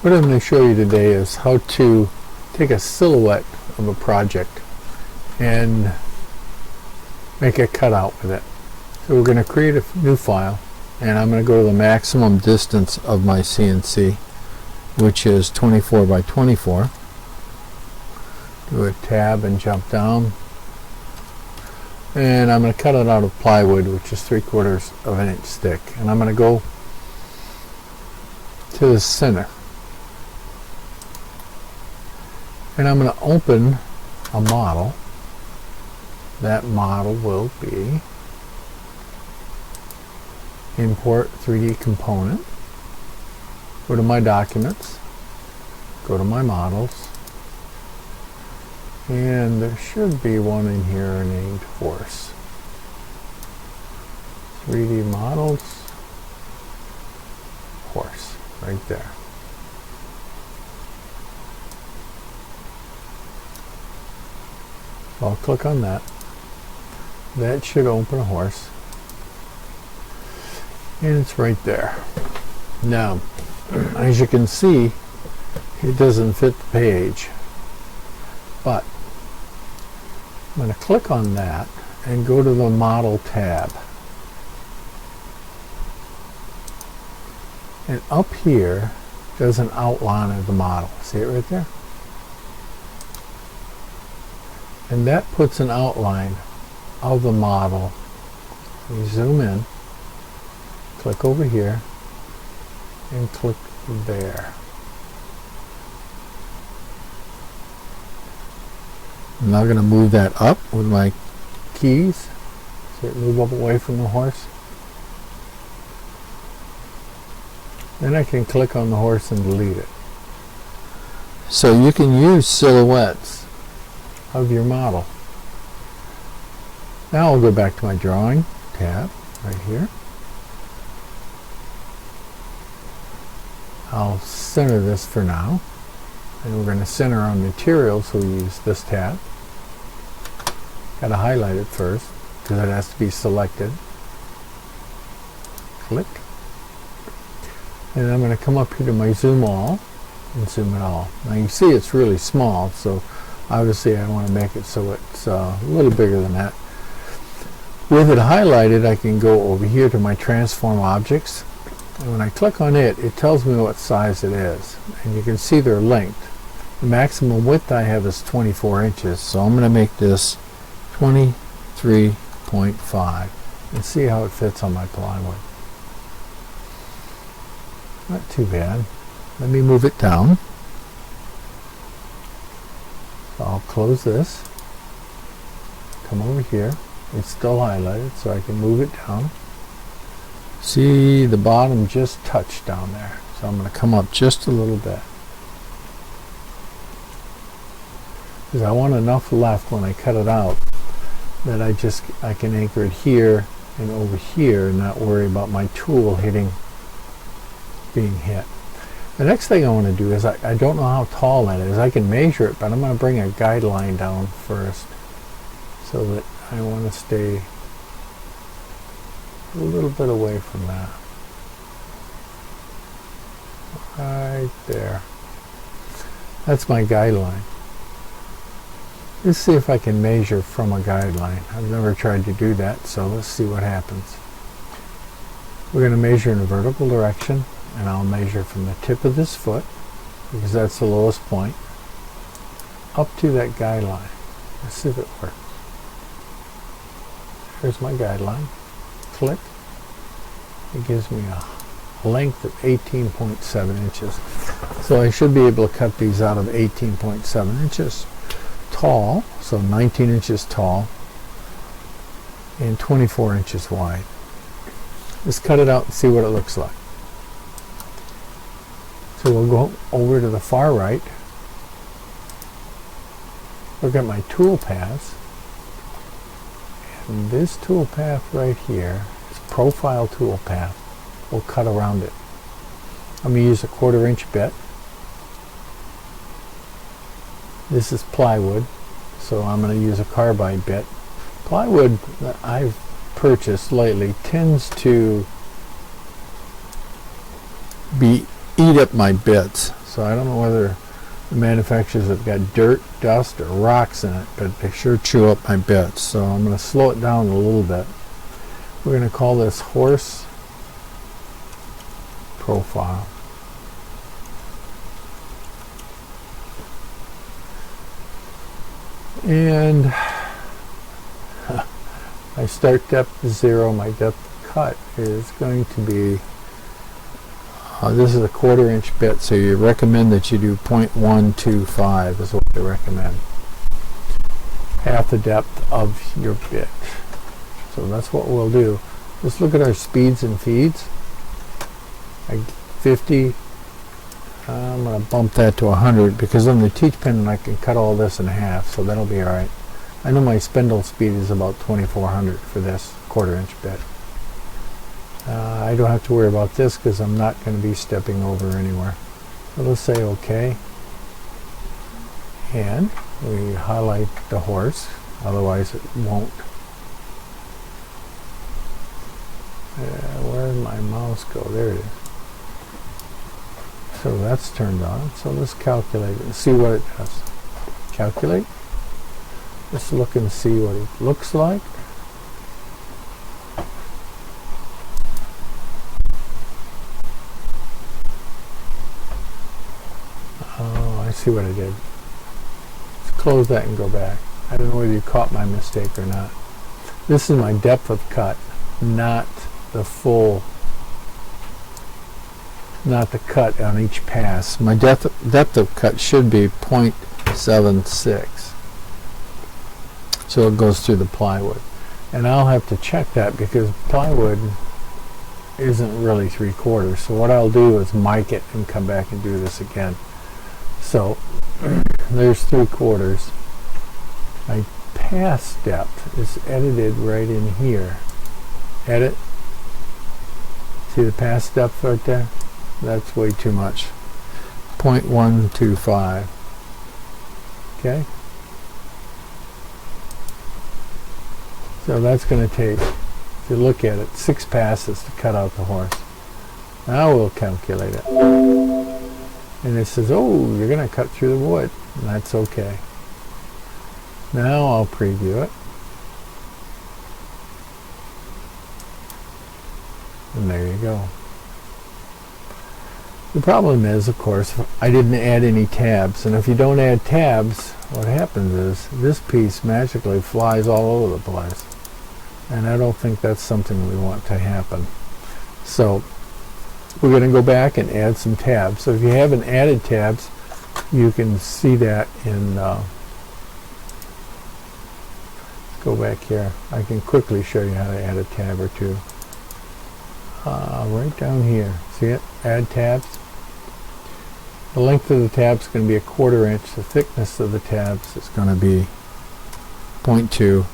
What I'm going to show you today is how to take a silhouette of a project and make a cutout with it. So we're going to create a new file, and I'm going to go to the maximum distance of my CNC, which is 24 by 24. Do a tab and jump down, and I'm going to cut it out of plywood, which is 3/4 of an inch thick, and I'm going to go to the center, and I'm going to open a model. That model will be import 3D component, go to my documents, go to my models, and there should be one in here named horse. 3D models, horse, right there. So I'll click on that. That should open a horse, and it's right there. Now, as you can see, it doesn't fit the page, but I'm going to click on that and go to the model tab, and up here there's an outline of the model. See it right there? And that puts an outline of the model. We zoom in, click over here, and click there. I'm now going to move that up with my keys. See it move up away from the horse. Then I can click on the horse and delete it. So you can use silhouettes of your model. Now I'll go back to my drawing tab right here. I'll center this for now, and we're going to center our material, so we use this tab. Got to highlight it first because it has to be selected. Click, and I'm going to come up here to my zoom all and zoom it all. Now you see it's really small, so obviously I want to make it so it's a little bigger than that. With it highlighted, I can go over here to my transform objects, and when I click on it, it tells me what size it is, and you can see they're linked. The maximum width I have is 24 inches, so I'm going to make this 23.5 and see how it fits on my plywood. Not too bad. Let me move it down. So I'll close this, come over here. It's still highlighted, so I can move it down. See, the bottom just touched down there, so I'm going to come up just a little bit, because I want enough left when I cut it out that I can anchor it here and over here and not worry about my tool being hit. The next thing I want to do is, I don't know how tall that is. I can measure it, but I'm going to bring a guideline down first, so that I want to stay a little bit away from that. Right there. That's my guideline. Let's see if I can measure from a guideline. I've never tried to do that, so let's see what happens. We're going to measure in a vertical direction, and I'll measure from the tip of this foot, because that's the lowest point, up to that guideline. Let's see if it works. Here's my guideline. Click. It gives me a length of 18.7 inches. So I should be able to cut these out of 18.7 inches tall, so 19 inches tall and 24 inches wide. Let's cut it out and see what it looks like. So we'll go over to the far right, look at my tool paths, and this tool path right here, this profile tool path, will cut around it. I'm going to use a 1/4 inch bit. This is plywood, so I'm going to use a carbide bit. Plywood that I've purchased lately tends to eat up my bits, So I don't know whether the manufacturers have got dirt, dust, or rocks in it, but they sure chew up my bits. So I'm going to slow it down a little bit. We're going to call this horse profile. And my start depth is 0. My depth of cut is going to be, this is a 1/4 inch bit, so you recommend that you do 0.125 is what they recommend. Half the depth of your bit. So that's what we'll do. Let's look at our speeds and feeds. 50. I'm going to bump that to 100 because on the teach pin I can cut all this in half, so that'll be alright. I know my spindle speed is about 2400 for this 1/4 inch bit. I don't have to worry about this because I'm not going to be stepping over anywhere. So let's say OK. And we highlight the horse, otherwise it won't. Where did my mouse go? There it is. So that's turned on. So let's calculate it and see what it does. Calculate. Let's look and see what it looks like. Oh, I see what I did. Let's close that and go back. I don't know whether you caught my mistake or not. This is my depth of cut, not the full, not the cut on each pass. My depth of cut should be 0.76. So it goes through the plywood. And I'll have to check that because plywood isn't really 3/4. So what I'll do is mic it and come back and do this again. So there's 3/4. My pass depth is edited right in here. Edit. See the pass depth right there? That's way too much. 0.125. Okay? So that's going to take, if you look at it, 6 passes to cut out the horse. Now we'll calculate it. And it says, oh, you're going to cut through the wood. And that's okay. Now I'll preview it. And there you go. The problem is, of course, I didn't add any tabs. And if you don't add tabs, what happens is this piece magically flies all over the place. And I don't think that's something we want to happen. So we're going to go back and add some tabs. So if you haven't added tabs, you can see that in, go back here. I can quickly show you how to add a tab or two. Right down here. See it? Add tabs. The length of the tab is going to be 1/4 inch. The thickness of the tabs is going to be 0.2.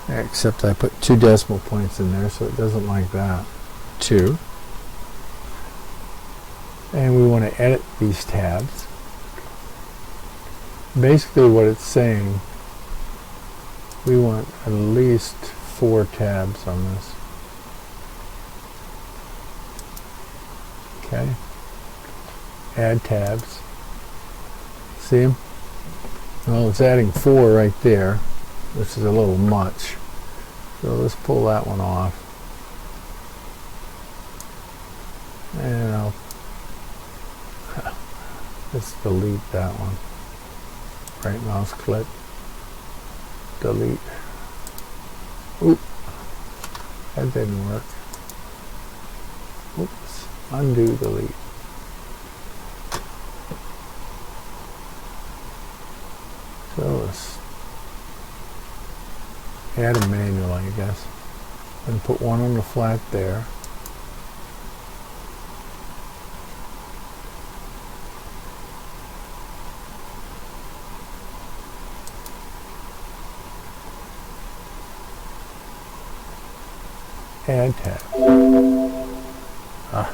Except I put 2 decimal points in there, so it doesn't like that. 2. And we want to edit these tabs. Basically what it's saying, we want at least 4 tabs on this. Okay. Add tabs. See them? Well, it's adding 4 right there, which is a little much. So let's pull that one off. And I'll let's delete that one. Right mouse click. Delete. Oop. That didn't work. Oops. Undo, delete. So let's add them manually, I guess. And put one on the flat there. Add tab. Ah,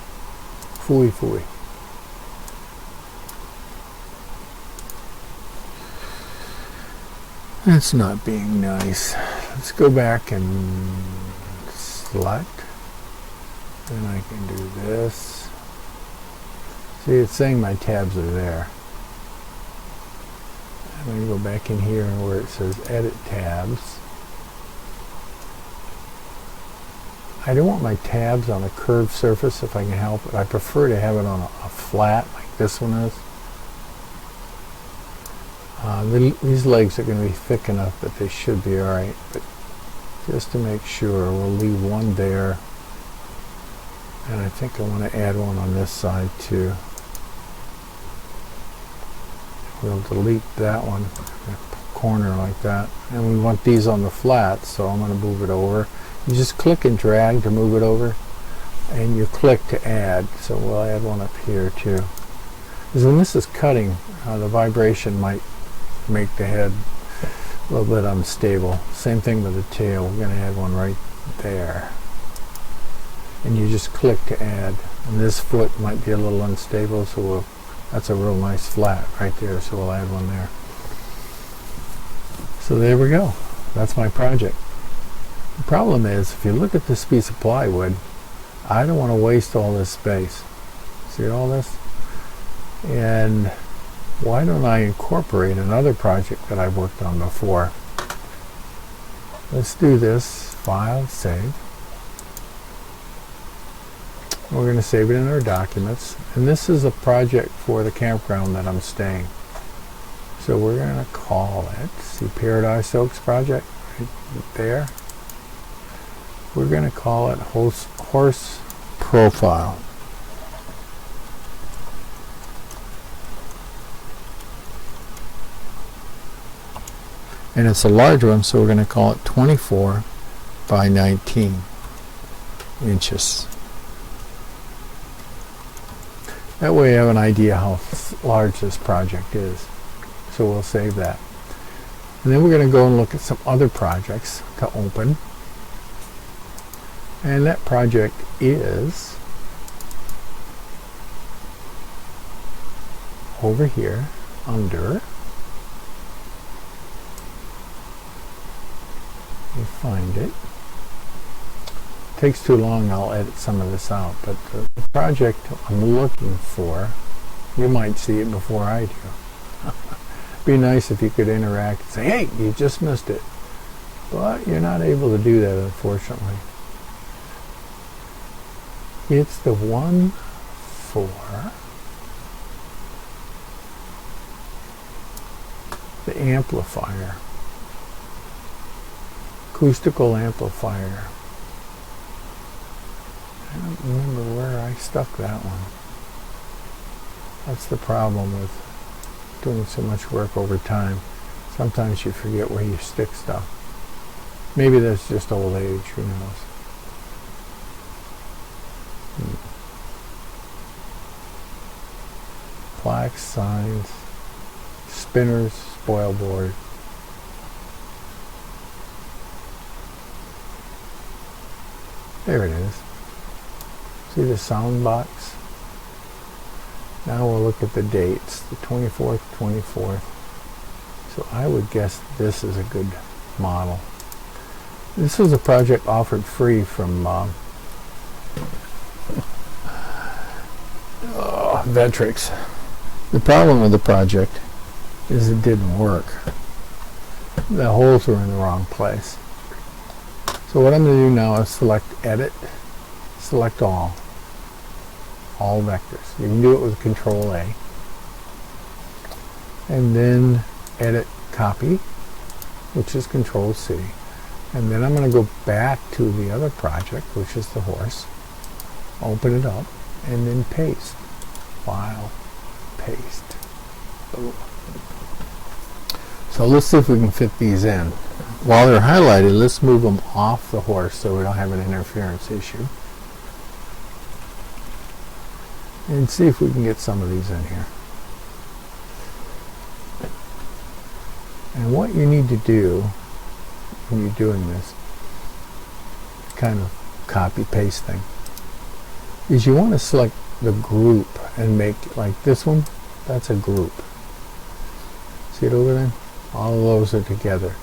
phooey phooey. That's not being nice. Let's go back and select. And I can do this. See, it's saying my tabs are there. I'm going to go back in here where it says edit tabs. I don't want my tabs on a curved surface if I can help it. I prefer to have it on a flat like this one is. These legs are going to be thick enough that they should be alright, but just to make sure, we'll leave one there. And I think I want to add one on this side too. We'll delete that one, corner like that. And we want these on the flat, so I'm going to move it over. You just click and drag to move it over, and you click to add. So we'll add one up here too. Because when this is cutting, the vibration might make the head a little bit unstable. Same thing with the tail. We're going to add one right there. And you just click to add. And this foot might be a little unstable, so that's a real nice flat right there, so we'll add one there. So there we go. That's my project. The problem is, if you look at this piece of plywood, I don't want to waste all this space. See all this? And why don't I incorporate another project that I've worked on before? Let's do this. File, save. We're going to save it in our documents. And this is a project for the campground that I'm staying. So we're going to call it, see Paradise Oaks project right there. We're going to call it Horse Profile. And it's a large one, so we're going to call it 24 by 19 inches. That way I have an idea how large this project is. So we'll save that. And then we're going to go and look at some other projects to open. And that project is over here under, you find it. Takes too long, I'll edit some of this out, but the project I'm looking for, you might see it before I do. Be nice if you could interact and say, hey, you just missed it. But you're not able to do that, unfortunately. It's the one for the amplifier, acoustical amplifier. I don't remember where I stuck that one. That's the problem with doing so much work over time. Sometimes you forget where you stick stuff. Maybe that's just old age, who knows. Plaques, signs, spinners, spoil board. There it is. See the sound box? Now we'll look at the dates. The 24th, 24th. So I would guess this is a good model. This was a project offered free from Vectrix. The problem with the project is it didn't work. The holes were in the wrong place. So what I'm going to do now is select Edit, select All vectors. You can do it with Control A. And then Edit Copy, which is Control C. And then I'm going to go back to the other project, which is the horse. Open it up, and then paste. File, paste. Boom. So let's see if we can fit these in. While they're highlighted, let's move them off the horse so we don't have an interference issue. And see if we can get some of these in here. And what you need to do when you're doing this kind of copy-paste thing is you want to select the group and make, like this one, that's a group. See it over there? All of those are together.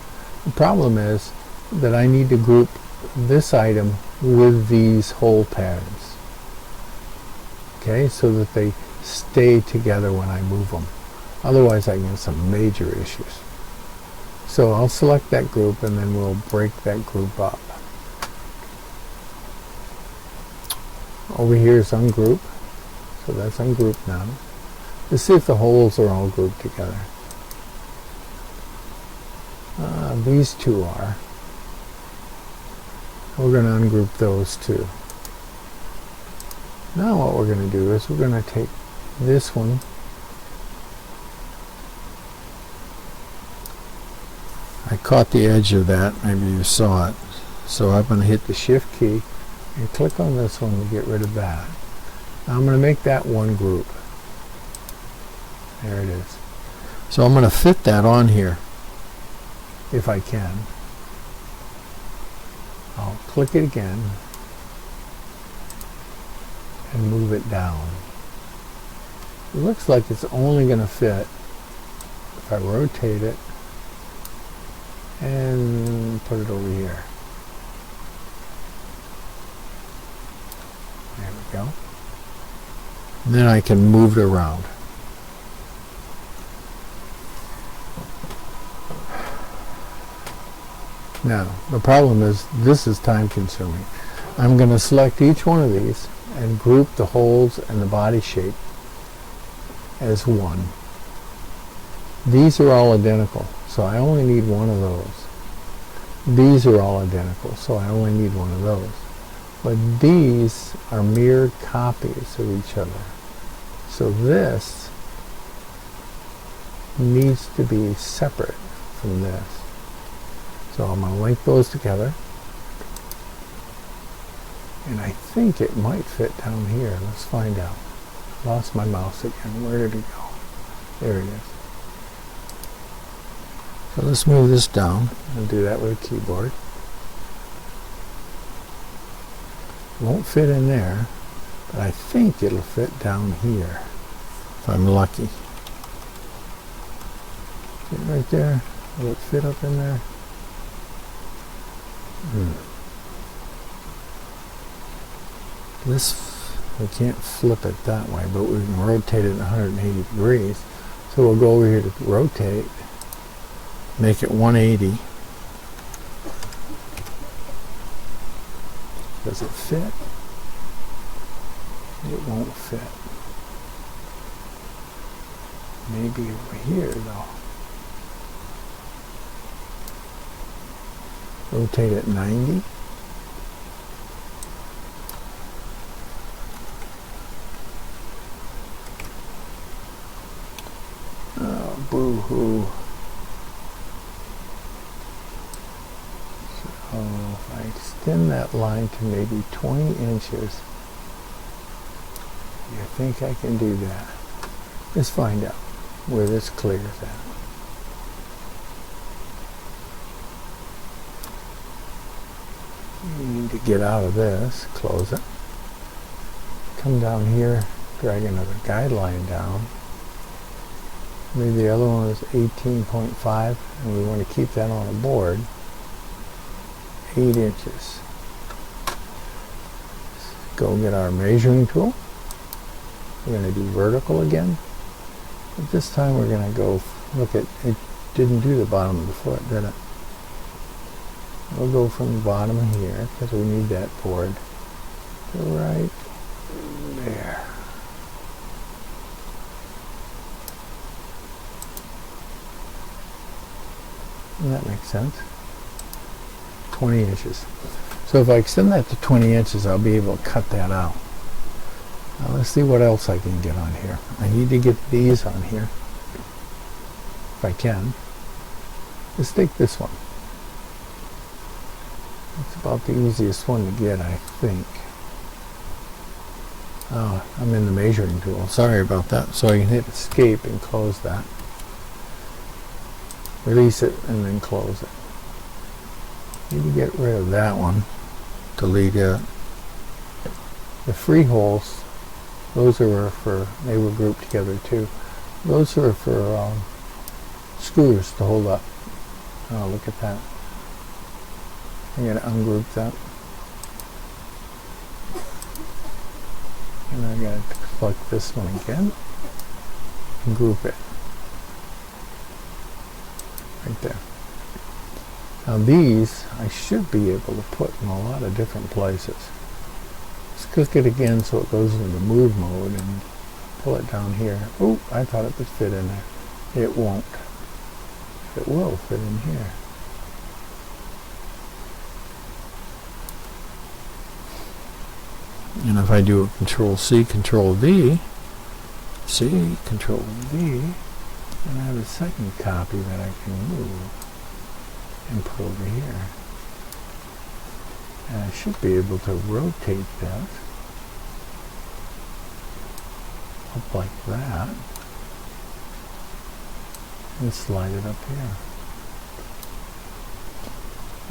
The problem is that I need to group this item with these hole patterns. Okay, so that they stay together when I move them. Otherwise I get some major issues. So I'll select that group and then we'll break that group up. Over here is ungroup. So that's ungrouped now. Let's see if the holes are all grouped together. These two are. We're going to ungroup those two. Now what we're going to do is we're going to take this one, I caught the edge of that, maybe you saw it, so I'm going to hit the shift key and click on this one to get rid of that. Now I'm going to make that one group. There it is. So I'm going to fit that on here if I can. I'll click it again and move it down. It looks like it's only going to fit if I rotate it and put it over here. There we go. And then I can move it around. Now, the problem is this is time consuming. I'm going to select each one of these and group the holes and the body shape as one. These are all identical, so I only need one of those. These are all identical, so I only need one of those. But these are mirrored copies of each other. So this needs to be separate from this. So I'm going to link those together. And I think it might fit down here. Let's find out. Lost my mouse again. Where did it go? There it is. So let's move this down and do that with a keyboard. Won't fit in there, but I think it'll fit down here if I'm lucky. See it right there? Will it fit up in there? This, we can't flip it that way, but we can rotate it 180 degrees. So we'll go over here to rotate, make it 180. Does it fit? It won't fit. Maybe over here though. Rotate it 90. Oh, boo-hoo. So if I extend that line to maybe 20 inches, you think I can do that? Let's find out where this clears at. You need to get out of this, close it, come down here, drag another guideline down. Maybe the other one is 18.5 and we want to keep that on a board. 8 inches. Go get our measuring tool. We're going to do vertical again. But this time we're going to go look at, it didn't do the bottom of the foot, did it? We'll go from the bottom here, because we need that board, to right there. And that makes sense. 20 inches. So if I extend that to 20 inches, I'll be able to cut that out. Now let's see what else I can get on here. I need to get these on here, if I can. Let's take this one. It's about the easiest one to get, I think. Oh, I'm in the measuring tool. Sorry about that. So I can hit escape and close that. Release it and then close it. Need to get rid of that one. Delete it. The free holes, those are for, they were grouped together too. Those are for screws to hold up. Oh, look at that. I'm going to ungroup that. And I'm going to select this one again and group it right there. Now these I should be able to put in a lot of different places. Just click it again so it goes into move mode and pull it down here. Oh, I thought it would fit in there. It won't. It will fit in here. And if I do a Control C, Control V, C, Control V, then I have a second copy that I can move and put over here. And I should be able to rotate that up like that and slide it up here.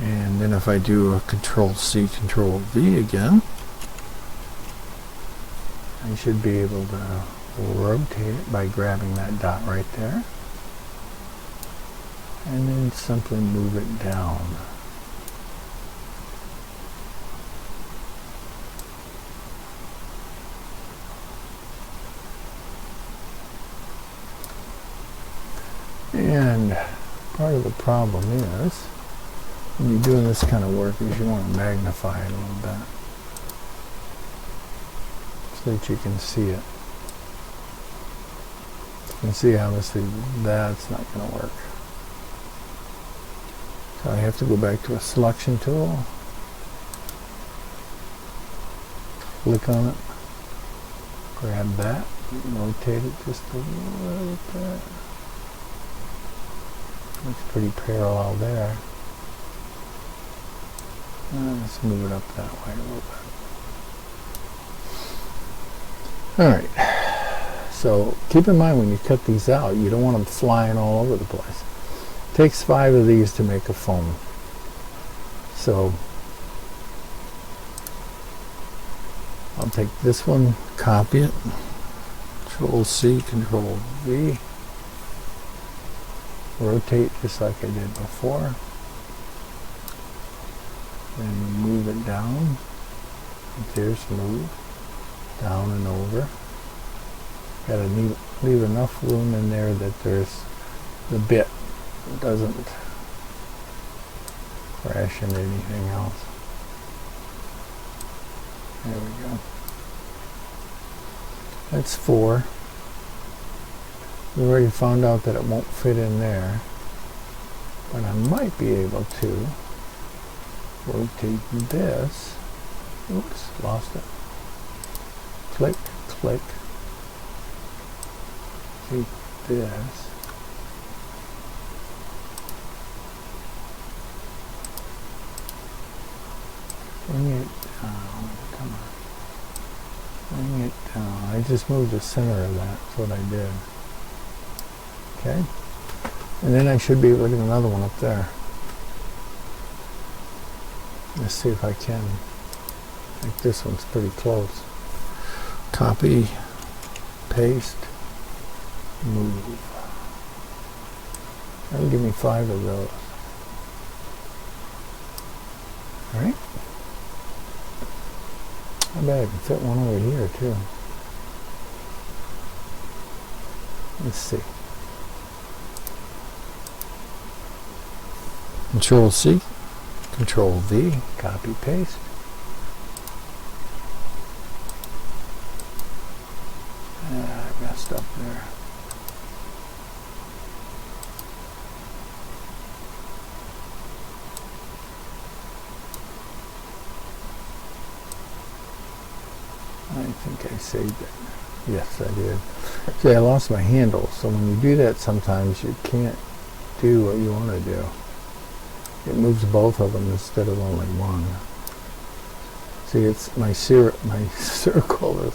And then if I do a Control C, Control V again, I should be able to rotate it by grabbing that dot right there and then simply move it down. And part of the problem is when you're doing this kind of work is you want to magnify it a little bit so that you can see it. You can see obviously that's not going to work. So I have to go back to a selection tool, click on it, grab that, rotate it just a little bit. It's pretty parallel there. Let's move it up that way a little bit. Alright, so keep in mind when you cut these out, you don't want them flying all over the place. It takes 5 of these to make a phone. So I'll take this one, copy it, Control C, Control V, rotate just like I did before, then move it down. There's move down and over. Got to leave enough room in there that there's the bit doesn't crash into anything else. There we go. That's 4. We already found out that it won't fit in there, but I might be able to rotate this. Oops, lost it. Click, click. Take this. Bring it down. Come on. Bring it down. I just moved the center of that. That's what I did. Okay. And then I should be able to get another one up there. Let's see if I can. I think this one's pretty close. Copy, paste, move. That'll give me 5 of those. Alright. I bet I can fit one over here too. Let's see. Control C, Control V, copy paste. I messed up there. I think I saved it. Yes, I did. See, I lost my handle, so when you do that sometimes you can't do what you want to do. It moves both of them instead of only one. See, it's my circle is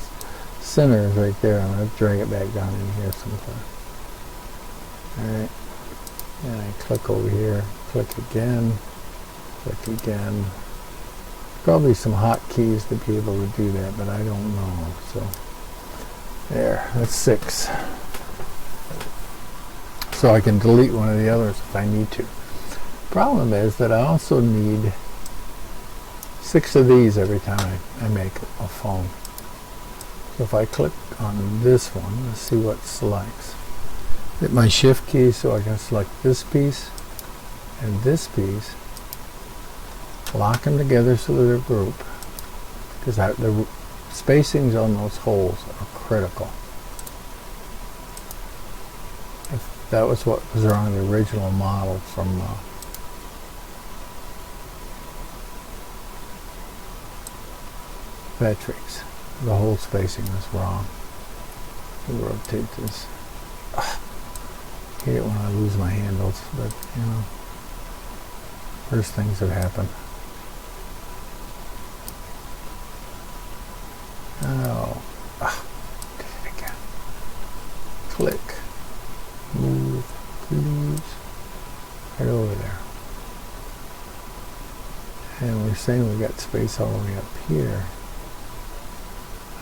center is right there. I'm going to drag it back down in here sometime. Alright. And I click over here, click again, click again. Probably some hotkeys to be able to do that, but I don't know. So there, that's 6. So I can delete one of the others if I need to. Problem is that I also need 6 of these every time I make a phone. So if I click on this one, let's see what it selects. Hit my shift key so I can select this piece and this piece, lock them together so that they're grouped, because the spacings on those holes are critical. If that was what was on the original model from Vectrix, the whole spacing was wrong. We'll rotate this. I hate it when I lose my handles, but you know, worst things have happened. Oh, did it again. Click, move, please, right over there. And we're saying we got space all the way up here.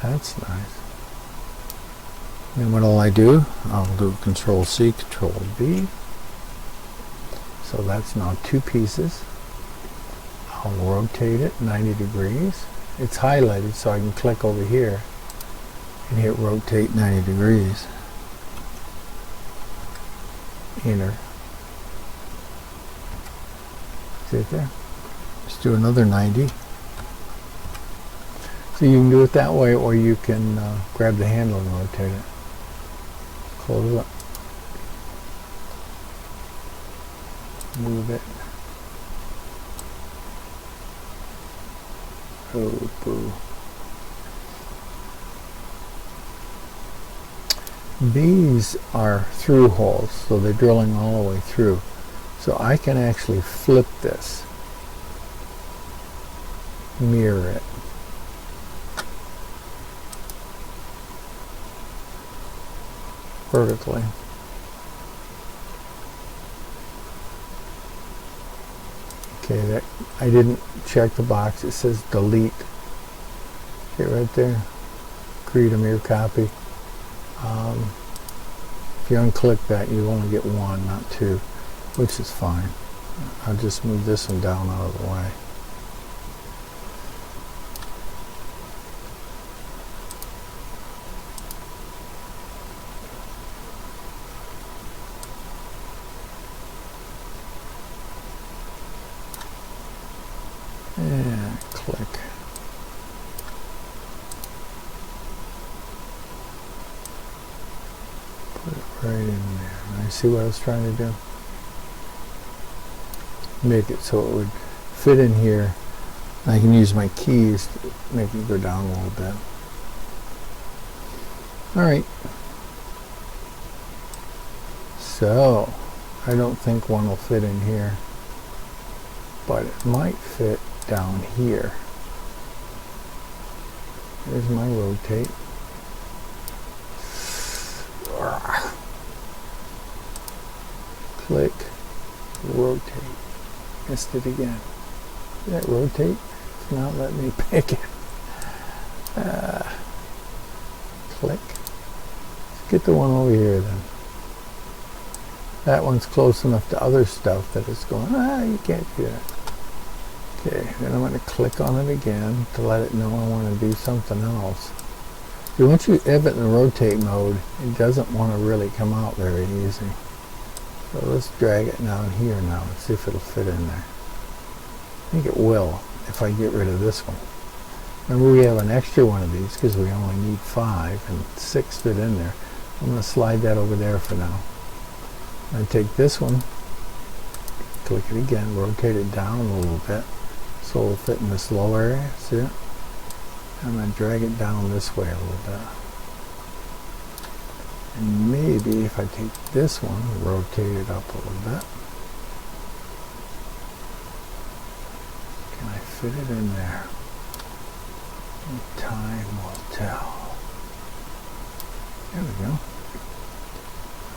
That's nice. And what'll I do? I'll do Control C, Control V. So that's now two pieces. I'll rotate it 90 degrees. It's highlighted so I can click over here and hit rotate 90 degrees. Enter. See it there? Let's do another 90. So you can do it that way, or you can grab the handle and rotate it. Close it. Move it. Oh, boo. These are through holes, so they're drilling all the way through. So I can actually flip this, mirror it. Vertically. Okay, that I didn't check the box. It says delete. Okay, right there. Create a mirror copy. If you unclick that, you only get one, not two, which is fine. I'll just move this one down out of the way. And click. Put it right in there. Now you see what I was trying to do? Make it so it would fit in here. I can use my keys to make it go down a little bit. Alright. So, I don't think one will fit in here, but it might fit down here. There's my rotate. Click, rotate. Missed it again. Did that rotate? It's not letting me pick it. Click. Let's get the one over here then. That one's close enough to other stuff that it's going, you can't do that. Okay, then I'm going to click on it again to let it know I want to do something else. See, once you have it in the rotate mode, it doesn't want to really come out very easy. So let's drag it down here now and see if it'll fit in there. I think it will if I get rid of this one. Remember, we have an extra one of these because we only need 5 and 6 fit in there. I'm going to slide that over there for now. I take this one, click it again, rotate it down a little bit so it'll fit in this low area. See it? I'm going to drag it down this way a little bit. And maybe if I take this one, rotate it up a little bit. Can I fit it in there? Time will tell. There we go.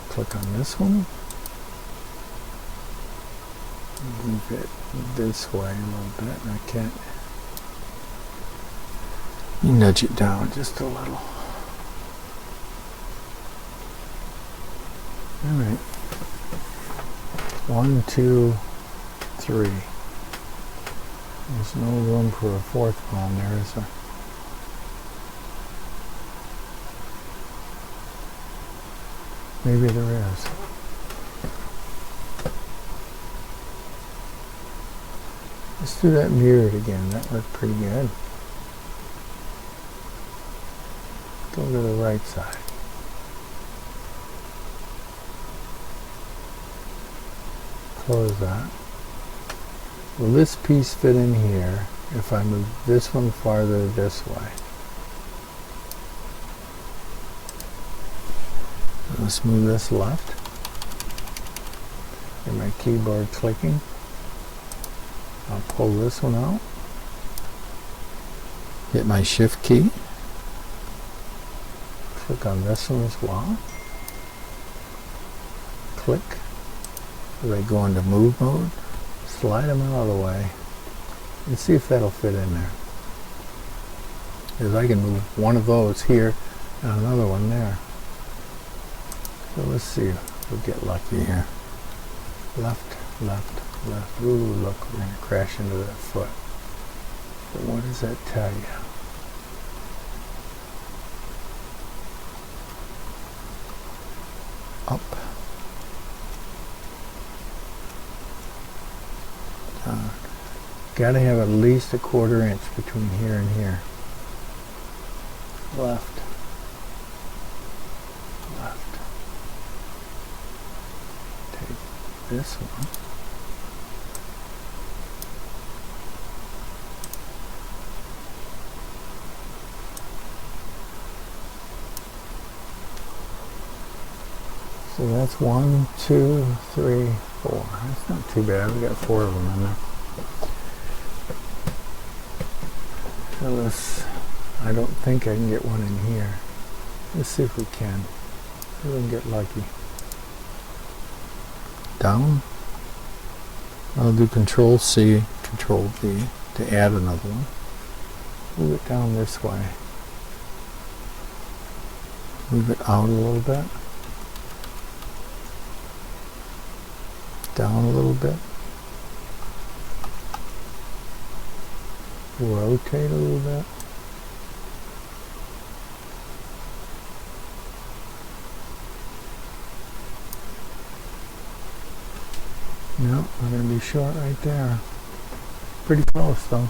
Click on this one. Move it this way a little bit. I can't. You nudge it down just a little. Alright. 1, 2, 3. There's no room for a fourth one there, is there? Maybe there is. Let's do that mirrored again. That looked pretty good. Go to the right side. Close that. Will this piece fit in here if I move this one farther this way? Let's move this left. Get my keyboard clicking. I'll pull this one out. Hit my shift key. Click on this one as well. Click. As I go into move mode, slide them out of the way and see if that'll fit in there. Because I can move one of those here and another one there. So let's see if we'll get lucky here. Left, left, left. Ooh, look, we're going to crash into that foot. But what does that tell you? Up. Down. Got to have at least a 1/4 inch between here and here. Left. Left. Take this one. So that's 1, 2, 3, 4. That's not too bad. We got 4 of them in there. So let's, I don't think I can get one in here. Let's see if we can. See if we can get lucky. Down. I'll do Control C, Control V to add another one. Move it down this way. Move it out a little bit. Down a little bit. Rotate a little bit. No, we're going to be short right there. Pretty close though.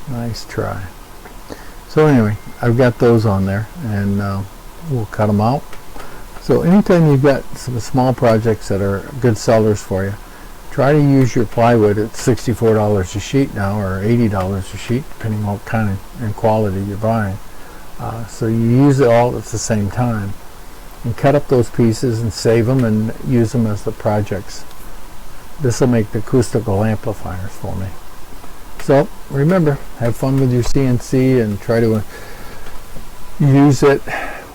Nice try. So anyway, I've got those on there, and we'll cut them out. So anytime you've got some small projects that are good sellers for you, try to use your plywood at $64 a sheet now, or $80 a sheet, depending on what kind of and quality you're buying. So you use it all at the same time, and cut up those pieces and save them and use them as the projects. This will make the acoustical amplifiers for me. So remember, have fun with your CNC and try to use it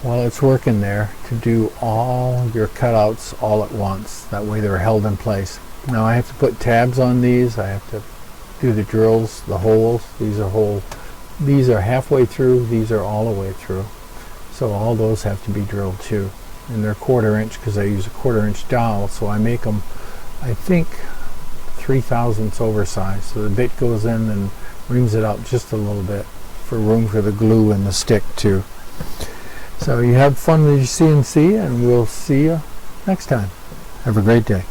while it's working there to do all your cutouts all at once. That way they're held in place. Now I have to put tabs on these. I have to do the drills, the holes. These are halfway through. These are all the way through. So all those have to be drilled too. And they're 1/4 inch because I use a 1/4 inch dowel. So I make them, I think, 3/1000 oversized. So the bit goes in and reams it out just a little bit for room for the glue and the stick too. So you have fun with your CNC, and we'll see you next time. Have a great day.